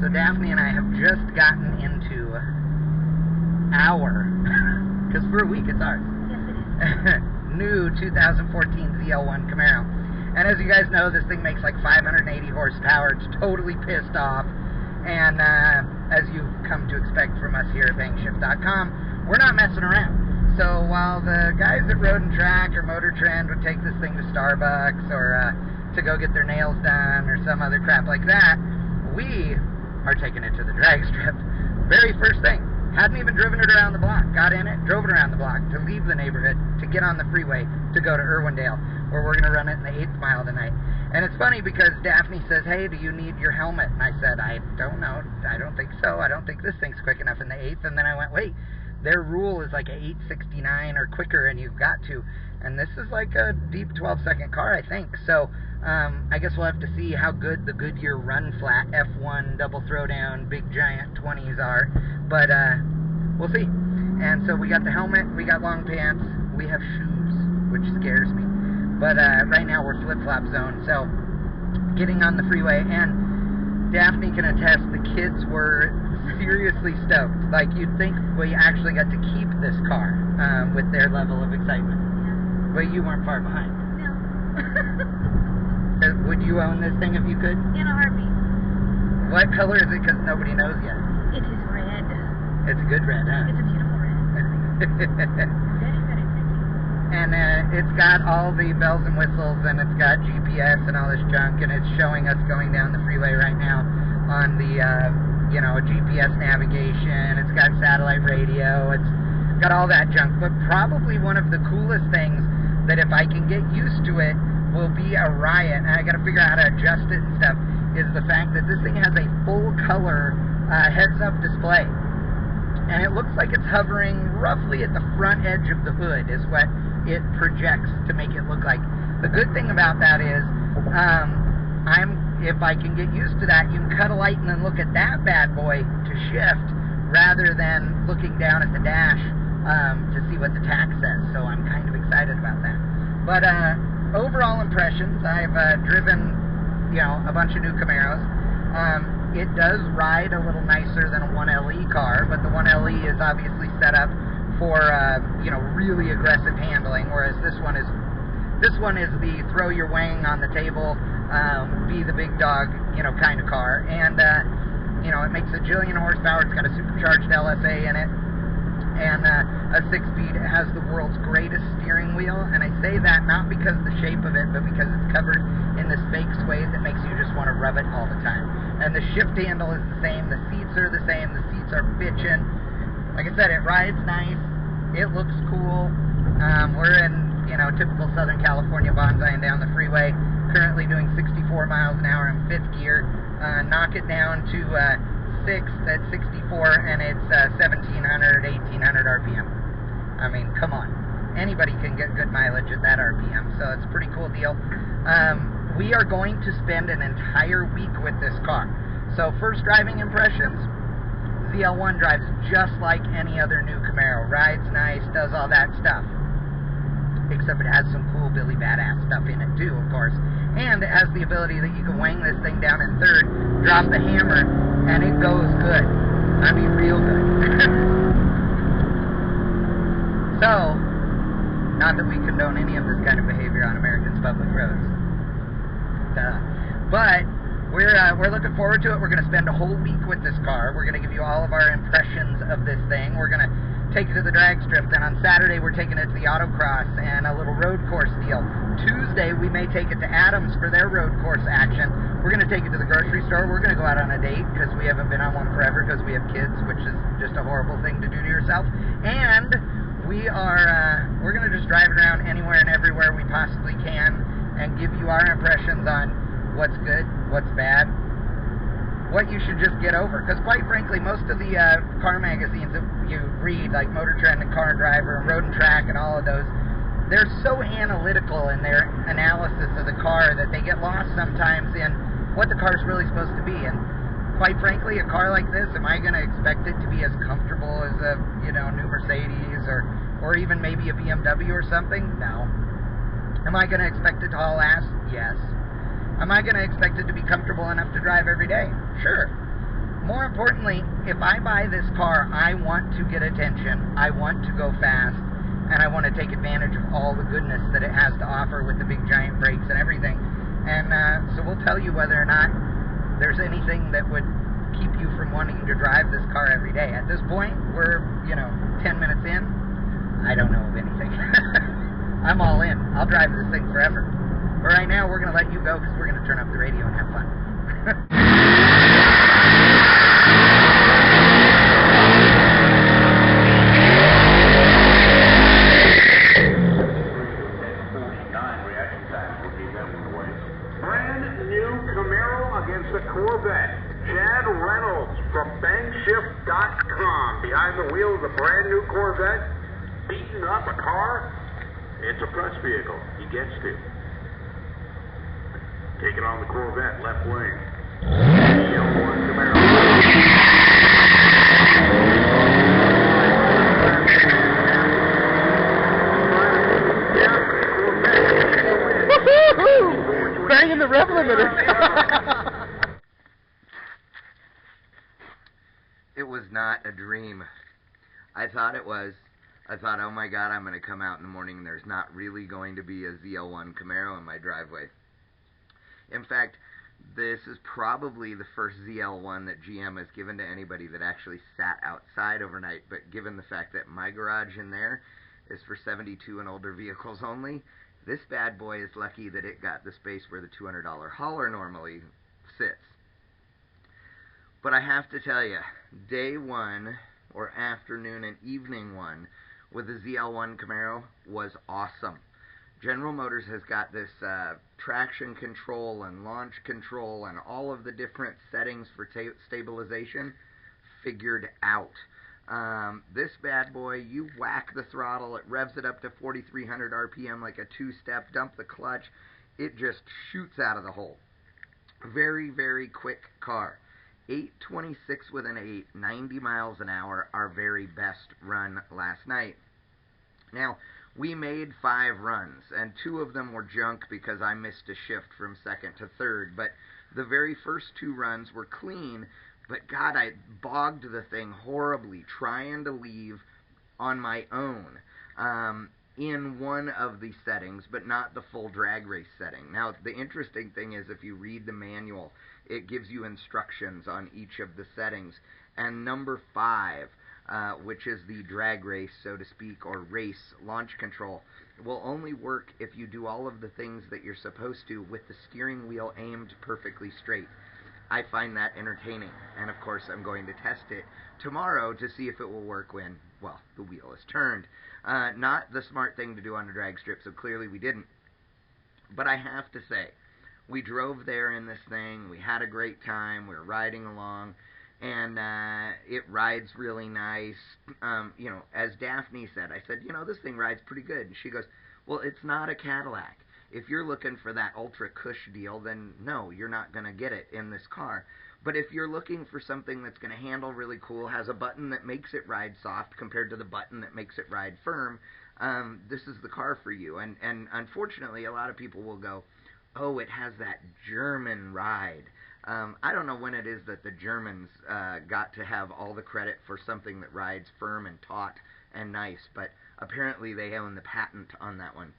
So Daphne and I have just gotten into our, because for a week it's ours. Yes, it is. New 2014 ZL1 Camaro. And as you guys know, this thing makes like 580 horsepower. It's totally pissed off. And as you've come to expect from us here at bangshift.com, we're not messing around. So while the guys at Road and Track or Motor Trend would take this thing to Starbucks or to go get their nails done or some other crap like that, we are taking it to the drag strip. Very first thing. Hadn't even driven it around the block. Got in it, drove it around the block to leave the neighborhood, to get on the freeway, to go to Irwindale, where we're going to run it in the 8th mile tonight. And it's funny because Daphne says, hey, do you need your helmet? And I said, I don't know. I don't think so. I don't think this thing's quick enough in the 8th. And then I went, wait, their rule is like a 869 or quicker, and you've got to. And this is like a deep 12-second car, I think. So I guess we'll have to see how good the Goodyear Run Flat F1 double throwdown big giant 20s are. But we'll see. And so we got the helmet, we got long pants, we have shoes, which scares me. But right now we're flip-flop zone, so getting on the freeway, and Daphne can attest the kids were seriously stoked. Like, you'd think we actually got to keep this car with their level of excitement. Yeah. But you weren't far behind. No. Would you own this thing if you could? In a heartbeat. What color is it? Because nobody knows yet. It is red. It's a good red, huh? It's a beautiful red. Very, very pretty. And it's got all the bells and whistles, and it's got GPS and all this junk, and it's showing us going down the freeway right now on the, you know, GPS navigation. It's got satellite radio. It's got all that junk. But probably one of the coolest things that if I can get used to it will be a riot, and I got to figure out how to adjust it and stuff, is the fact that this thing has a full color heads-up display. And it looks like it's hovering roughly at the front edge of the hood is what it projects to make it look like. The good thing about that is, if I can get used to that, you can cut a light and then look at that bad boy to shift rather than looking down at the dash to see what the tach says. So I'm kind of excited about that. But overall impressions, I've driven, you know, a bunch of new Camaros. It does ride a little nicer than a 1LE car, but the 1LE is obviously set up for you know, really aggressive handling, whereas this one is the throw your wang on the table, be the big dog, you know, kind of car. And you know, it makes a jillion horsepower. It's got a supercharged LSA in it, and a 6-speed. It has the world's greatest steering wheel, and I say that not because of the shape of it, but because it's covered in this fake suede that makes you just want to rub it all the time. And the shift handle is the same, the seats are the same, the seats are bitchin'. Like I said, it rides nice, it looks cool. We're in, you know, typical Southern California bonsaiing down the freeway, currently doing 64 miles an hour in 5th gear. Knock it down to 6th at 64, and it's 1,700, 1,800 RPM. I mean, come on. Anybody can get good mileage at that RPM, so it's a pretty cool deal. We are going to spend an entire week with this car. So first driving impressions, ZL1 drives just like any other new Camaro. Rides nice, does all that stuff. Except it has some cool Billy Badass stuff in it too, of course. And it has the ability that you can wang this thing down in third, drop the hammer, and it goes good. I mean, real good. So, not that we condone any of this kind of behavior on Americans' public roads. But we're looking forward to it. We're going to spend a whole week with this car. We're going to give you all of our impressions of this thing. We're going to take it to the drag strip. Then on Saturday, we're taking it to the autocross and a little road course deal. Tuesday, we may take it to Adams for their road course action. We're going to take it to the grocery store. We're going to go out on a date because we haven't been on one forever because we have kids, which is just a horrible thing to do to yourself. And we're going to just drive it around anywhere and everywhere we possibly can and give you our impressions on what's good, what's bad, what you should just get over. Because quite frankly, most of the car magazines that you read, like Motor Trend and Car and Driver and Road and Track and all of those, they're so analytical in their analysis of the car that they get lost sometimes in what the car's really supposed to be. And quite frankly, a car like this, am I going to expect it to be as comfortable as a, you know, new Mercedes or even maybe a BMW or something? No. Am I going to expect it to haul ass? Yes. Am I going to expect it to be comfortable enough to drive every day? Sure. more importantly, if I buy this car, I want to get attention, I want to go fast, and I want to take advantage of all the goodness that it has to offer with the big giant brakes and everything. And so we'll tell you whether or not there's anything that would keep you from wanting to drive this car every day. At this point, we're, 10 minutes in. I don't know of anything. I'm all in. I'll drive this thing forever. But right now, we're going to let you go because we're going to turn up the radio and have fun. Brand new Camaro against a Corvette. Chad Reynolds from bankshift.com behind the wheel of the brand new Corvette, beating up a car. It's a press vehicle. He gets to. Taking on the Corvette, left wing. ZL1 Camaro. Banging the rev limiter. It was not a dream. I thought it was. I thought, oh my God, I'm going to come out in the morning and there's not really going to be a ZL1 Camaro in my driveway. In fact, this is probably the first ZL1 that GM has given to anybody that actually sat outside overnight, but given the fact that my garage in there is for 72 and older vehicles only, this bad boy is lucky that it got the space where the $200 hauler normally sits. But I have to tell you, day one, or afternoon and evening one, with the ZL1 Camaro was awesome. General Motors has got this traction control and launch control and all of the different settings for stabilization figured out. This bad boy, you whack the throttle, it revs it up to 4,300 RPM like a two-step, dump the clutch, it just shoots out of the hole. Very, very quick car. 826 with an 8, 90 miles an hour, our very best run last night. Now, we made 5 runs, and 2 of them were junk because I missed a shift from second to third, but the very first 2 runs were clean, but God, I bogged the thing horribly trying to leave on my own in one of the settings, but not the full drag race setting. Now, the interesting thing is if you read the manual, it gives you instructions on each of the settings, and number 5, which is the drag race, so to speak, or race launch control, will only work if you do all of the things that you're supposed to with the steering wheel aimed perfectly straight. I find that entertaining, and of course I'm going to test it tomorrow to see if it will work when, well, the wheel is turned. Not the smart thing to do on a drag strip, so clearly we didn't. But I have to say, we drove there in this thing, we had a great time, we were riding along, and it rides really nice. As Daphne said, I said, this thing rides pretty good. And she goes, well, it's not a Cadillac. If you're looking for that ultra cush deal, then no, you're not going to get it in this car. But if you're looking for something that's going to handle really cool, has a button that makes it ride soft compared to the button that makes it ride firm, this is the car for you. And unfortunately, a lot of people will go, oh, it has that German ride. I don't know when it is that the Germans got to have all the credit for something that rides firm and taut and nice, but apparently they own the patent on that one.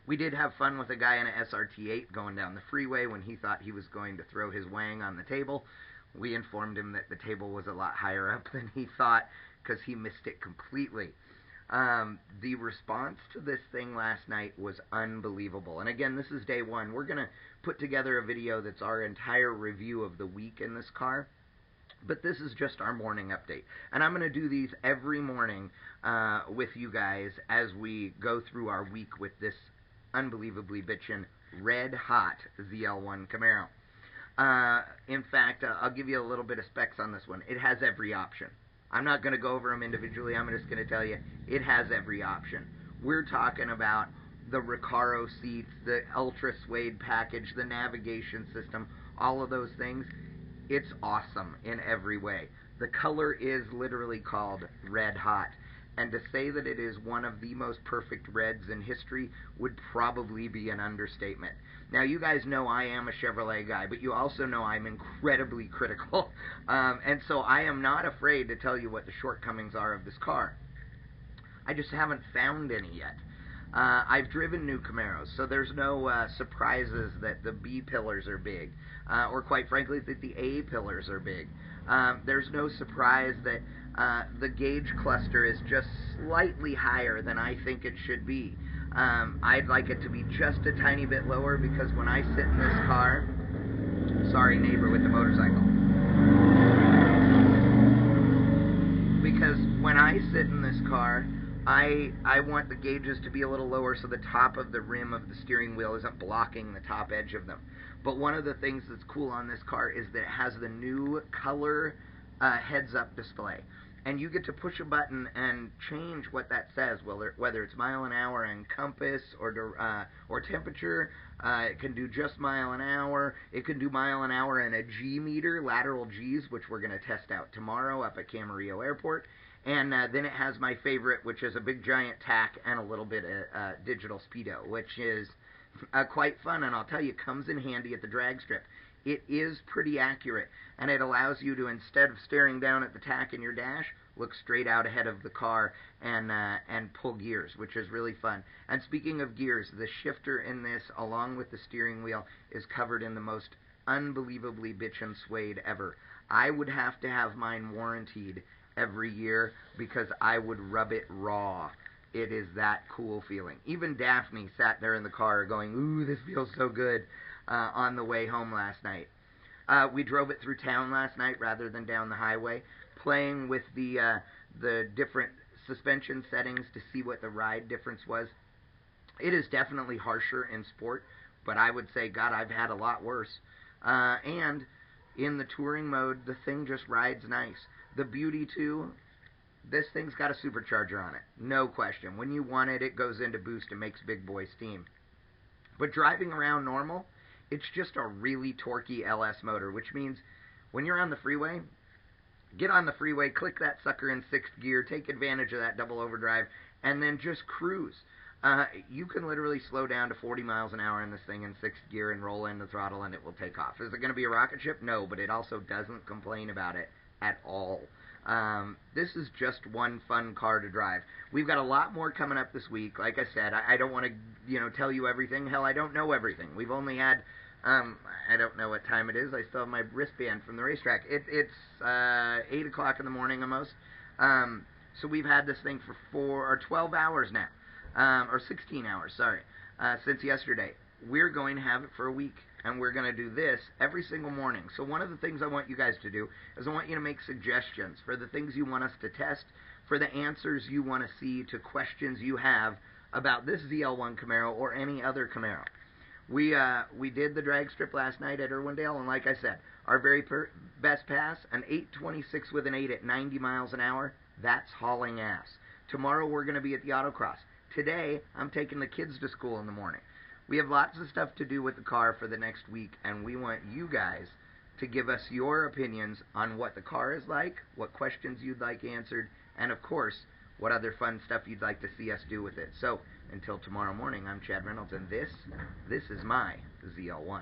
We did have fun with a guy in an SRT8 going down the freeway when he thought he was going to throw his wang on the table. We informed him that the table was a lot higher up than he thought because he missed it completely. The response to this thing last night was unbelievable. And again, this is day one. We're going to put together a video that's our entire review of the week in this car. But this is just our morning update. And I'm going to do these every morning with you guys as we go through our week with this unbelievably bitchin' red-hot ZL1 Camaro. In fact, I'll give you a little bit of specs on this one. It has every option. I'm not going to go over them individually. I'm just going to tell you it has every option. We're talking about the Recaro seats, the ultra suede package, the navigation system, all of those things. It's awesome in every way. The color is literally called Red Hot. and to say that it is one of the most perfect reds in history would probably be an understatement. Now, you guys know I am a Chevrolet guy, but you also know I'm incredibly critical, and so I am not afraid to tell you what the shortcomings are of this car. I just haven't found any yet. I've driven new Camaros, so there's no surprises that the B pillars are big, or quite frankly, that the A pillars are big. There's no surprise that the gauge cluster is just slightly higher than I think it should be. I'd like it to be just a tiny bit lower, because when I sit in this car, sorry neighbor with the motorcycle, because when I sit in this car, I want the gauges to be a little lower so the top of the rim of the steering wheel isn't blocking the top edge of them. But one of the things that's cool on this car is that it has the new color heads-up display. And you get to push a button and change what that says, whether it's mile an hour and compass or temperature. It can do just mile an hour. It can do mile an hour and a G meter, lateral Gs, which we're going to test out tomorrow up at Camarillo Airport. And then it has my favorite, which is a big giant tack and a little bit of digital speedo, which is quite fun, and I'll tell you, comes in handy at the drag strip. It is pretty accurate, and it allows you to, instead of staring down at the tack in your dash, look straight out ahead of the car and pull gears, which is really fun. And speaking of gears, the shifter in this, along with the steering wheel, is covered in the most unbelievably bitchin' suede ever. I would have to have mine warrantied every year because I would rub it raw. It is that cool feeling. Even Daphne sat there in the car going, ooh, this feels so good, on the way home last night. We drove it through town last night rather than down the highway, playing with the different suspension settings to see what the ride difference was. It is definitely harsher in sport, but I would say, God, I've had a lot worse. And in the touring mode, the thing just rides nice. The beauty, too, this thing's got a supercharger on it. No question. When you want it, it goes into boost and makes big boy steam. But driving around normal, it's just a really torquey LS motor, which means when you're on the freeway, get on the freeway, click that sucker in 6th gear, take advantage of that double overdrive, and then just cruise. You can literally slow down to 40 miles an hour in this thing in 6th gear and roll in the throttle and it will take off. Is it going to be a rocket ship? No, but it also doesn't complain about it at all. This is just one fun car to drive. We've got a lot more coming up this week. Like I said, I don't want to, tell you everything. Hell, I don't know everything. We've only had, I don't know what time it is. I still have my wristband from the racetrack. It's 8 o'clock in the morning almost. So we've had this thing for 12 hours now, or 16 hours, sorry, since yesterday. We're going to have it for a week. And we're going to do this every single morning. So one of the things I want you guys to do is I want you to make suggestions for the things you want us to test, for the answers you want to see to questions you have about this ZL1 Camaro or any other Camaro. We did the drag strip last night at Irwindale, and like I said, our very best pass, an 826 with an 8 at 90 miles an hour, that's hauling ass. Tomorrow we're going to be at the autocross. Today, I'm taking the kids to school in the morning. We have lots of stuff to do with the car for the next week, and we want you guys to give us your opinions on what the car is like, what questions you'd like answered, and of course, what other fun stuff you'd like to see us do with it. So, until tomorrow morning, I'm Chad Reynolds, and this is my ZL1.